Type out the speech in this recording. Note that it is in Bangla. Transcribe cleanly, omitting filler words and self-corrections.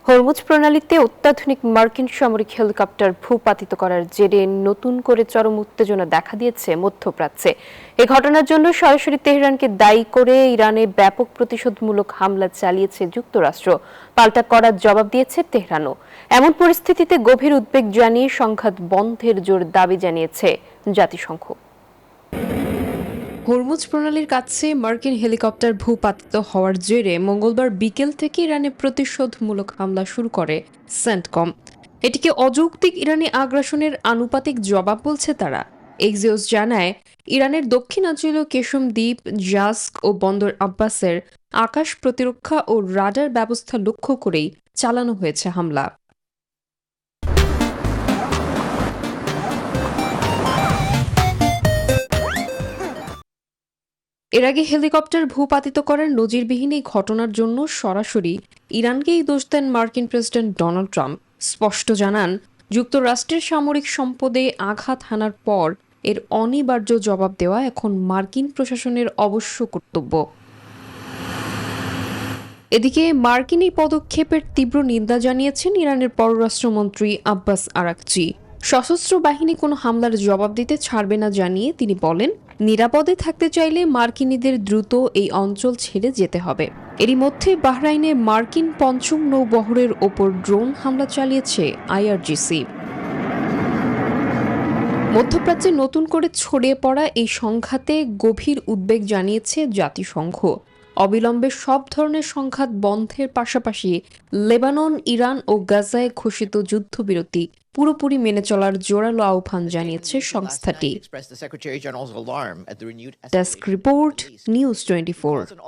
হরমুজ প্রণালীতে অত্যাধুনিক মার্কিন সামরিক হেলিকপ্টার ভূপাতিত করার জেরে নতুন করে চরম উত্তেজনা দেখা দিয়েছে মধ্যপ্রাচ্যে। এ ঘটনার জন্য সরাসরি তেহরানকে দায়ী করে ইরানে ব্যাপক প্রতিশোধমূলক হামলা চালিয়েছে যুক্তরাষ্ট্র। পাল্টা কড়া জবাব দিয়েছে তেহরানও। এমন পরিস্থিতিতে গভীর উদ্বেগ জানিয়ে সংঘাত বন্ধের জোর দাবি জানিয়েছে জাতিসংঘ। হরমুজ প্রণালীর কাছে মার্কিন হেলিকপ্টার ভূপাতিত হওয়ার জেরে মঙ্গলবার বিকেল থেকে ইরানে প্রতিশোধমূলক হামলা শুরু করে সেন্টকম। এটিকে অযৌক্তিক ইরানি আগ্রাসনের আনুপাতিক জবাব বলছে তারা। এক্সিওস জানায়, ইরানের দক্ষিণাঞ্চলীয় কেশম দ্বীপ, জাস্ক ও বন্দর আব্বাসের আকাশ প্রতিরক্ষা ও রাডার ব্যবস্থা লক্ষ্য করেই চালানো হয়েছে হামলা। এর আগে হেলিকপ্টার ভূপাতিত করার নজিরবিহীন এই ঘটনার জন্য সরাসরি ইরানকেই দোষ দেন মার্কিন প্রেসিডেন্ট ডোনাল্ড ট্রাম্প। স্পষ্ট জানান, যুক্তরাষ্ট্রের সামরিক সম্পদে আঘাত হানার পর এর অনিবার্য জবাব দেওয়া এখন মার্কিন প্রশাসনের অবশ্য কর্তব্য। এদিকে মার্কিন এই পদক্ষেপের তীব্র নিন্দা জানিয়েছেন ইরানের পররাষ্ট্রমন্ত্রী আব্বাস আরাকচি। সশস্ত্র বাহিনী কোনো হামলার জবাব দিতে ছাড়বে না জানিয়ে তিনি বলেন, নিরাপদে থাকতে চাইলে মার্কিনীদের দ্রুত এই অঞ্চল ছেড়ে যেতে হবে। এরই মধ্যে বাহরাইনে মার্কিন পঞ্চম নৌবহরের ওপর ড্রোন হামলা চালিয়েছে আইআরজিসি। মধ্যপ্রাচ্যে নতুন করে ছড়িয়ে পড়া এই সংঘাতে গভীর উদ্বেগ জানিয়েছে জাতিসংঘ। অবিলম্বে সব ধরনের সংঘাত বন্ধের পাশাপাশি লেবানন, ইরান ও গাজায় ঘোষিত যুদ্ধবিরতি পুরোপুরি মেনে চলার জোরালো আহ্বান জানিয়েছে সংস্থাটি। Desk report, news 24।